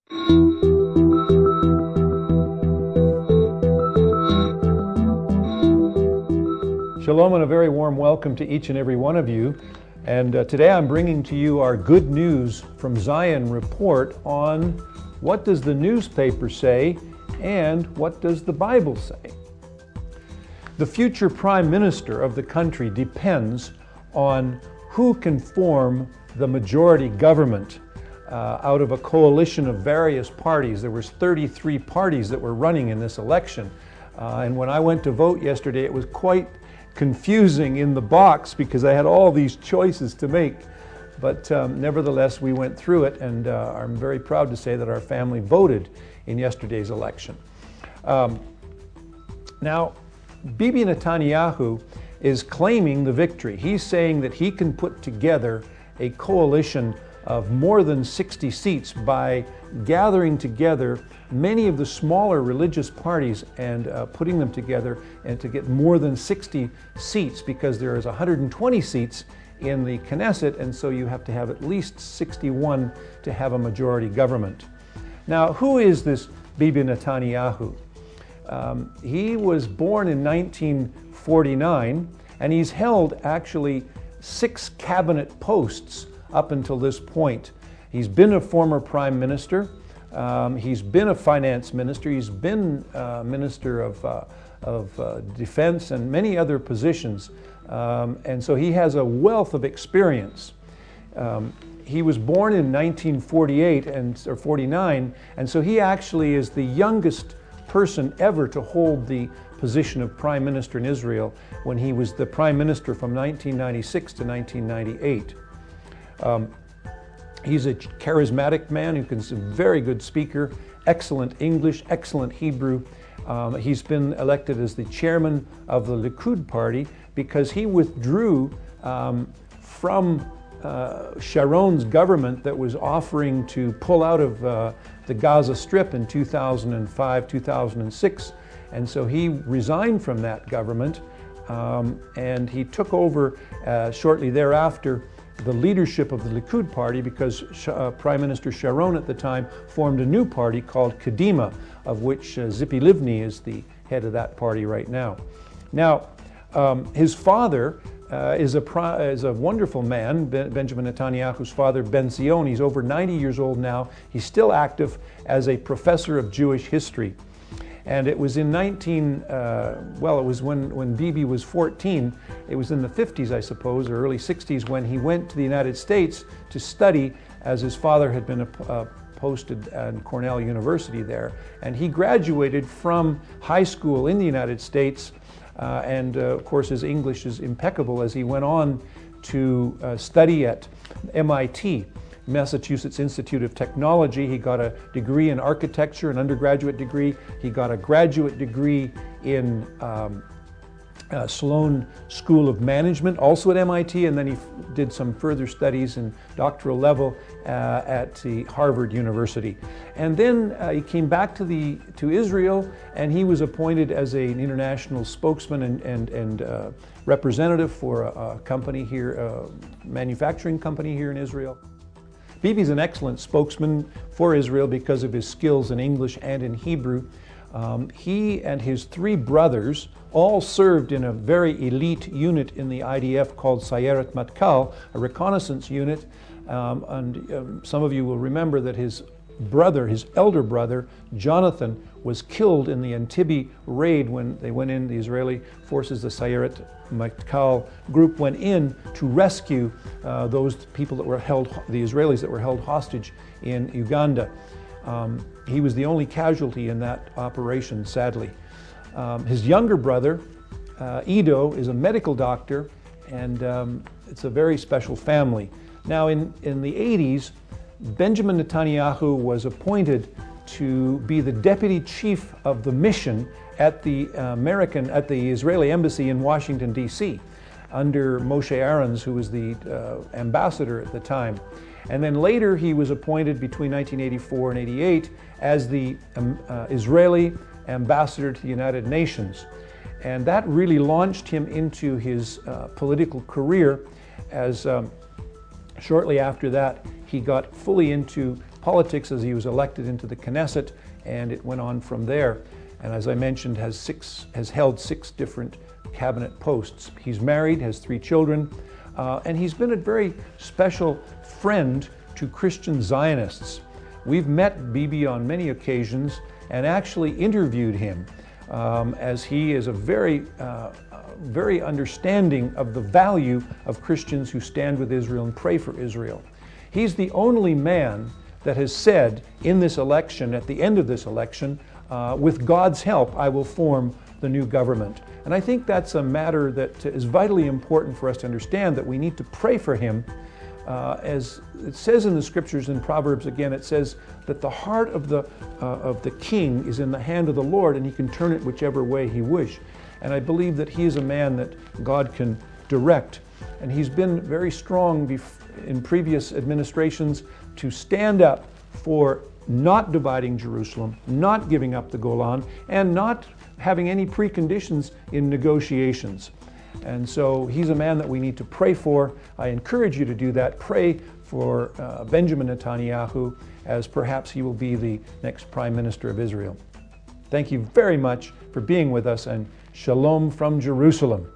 Shalom and a very warm welcome to each and every one of you. And today I'm bringing to you our Good News from Zion report on what does the newspaper say and what does the Bible say. The future prime minister of the country depends on who can form the majority government out of a coalition of various parties. There was 33 parties that were running in this election. And when I went to vote yesterday, it was quite confusing in the box because I had all these choices to make. But nevertheless, we went through it, and I'm very proud to say that our family voted in yesterday's election. Now, Bibi Netanyahu is claiming the victory. He's saying that he can put together a coalition of more than 60 seats by gathering together many of the smaller religious parties and putting them together and to get more than 60 seats, because there is 120 seats in the Knesset, and so you have to have at least 61 to have a majority government. Now, who is this Bibi Netanyahu? He was born in 1949, and he's held actually 6 cabinet posts up until this point. He's been a former prime minister, he's been a finance minister, he's been minister of defense and many other positions, and so he has a wealth of experience. He was born in 1948 or 49, and so he actually is the youngest person ever to hold the position of prime minister in Israel, when he was the prime minister from 1996 to 1998. He's a charismatic man who can be a very good speaker, excellent English, excellent Hebrew. He's been elected as the chairman of the Likud party because he withdrew from Sharon's government that was offering to pull out of the Gaza Strip in 2005, 2006. And so he resigned from that government, and he took over shortly thereafter the leadership of the Likud party, because Prime Minister Sharon at the time formed a new party called Kadima, of which Zipi Livni is the head of that party right now. Now, his father is a wonderful man, Benjamin Netanyahu's father, Ben Zion. He's over 90 years old now. He's still active as a professor of Jewish history. And it was in it was when Bibi was 14, it was in the 50s, I suppose, or early 60s, when he went to the United States to study, as his father had been posted at Cornell University there. And he graduated from high school in the United States, and of course his English is impeccable, as he went on to study at MIT. Massachusetts Institute of Technology. He got a degree in architecture, an undergraduate degree. He got a graduate degree in Sloan School of Management, also at MIT, and then he did some further studies in doctoral level at the Harvard University. And then he came back to Israel, and he was appointed as an international spokesman and representative for a company here, a manufacturing company here in Israel. Bibi's an excellent spokesman for Israel because of his skills in English and in Hebrew. He and his 3 brothers all served in a very elite unit in the IDF called Sayeret Matkal, a reconnaissance unit. Some of you will remember that his elder brother, Jonathan, was killed in the Entebbe raid when they went in. The Israeli forces, the Sayeret Matkal group, went in to rescue those people that were the Israelis that were held hostage in Uganda. He was the only casualty in that operation, sadly. His younger brother, Ido, is a medical doctor, and it's a very special family. Now, in the 80s, Benjamin Netanyahu was appointed to be the deputy chief of the mission at the Israeli embassy in Washington, D.C., under Moshe Aarons, who was the ambassador at the time. And then later he was appointed between 1984 and 88 as the Israeli ambassador to the United Nations. And that really launched him into his political career, as shortly after that he got fully into politics as he was elected into the Knesset, and it went on from there. And as I mentioned, has held 6 different cabinet posts. He's married, has 3 children, and he's been a very special friend to Christian Zionists. We've met Bibi on many occasions and actually interviewed him, as he is a very understanding of the value of Christians who stand with Israel and pray for Israel. He's the only man that has said in this election, at the end of this election, with God's help, I will form the new government. And I think that's a matter that is vitally important for us to understand, that we need to pray for him. As it says in the scriptures in Proverbs, again, it says that the heart of the king is in the hand of the Lord, and he can turn it whichever way he wish. And I believe that he is a man that God can direct. And he's been very strong in previous administrations to stand up for not dividing Jerusalem, not giving up the Golan, and not having any preconditions in negotiations. And so he's a man that we need to pray for. I encourage you to do that. Pray for Benjamin Netanyahu, as perhaps he will be the next Prime Minister of Israel. Thank you very much for being with us, and shalom from Jerusalem.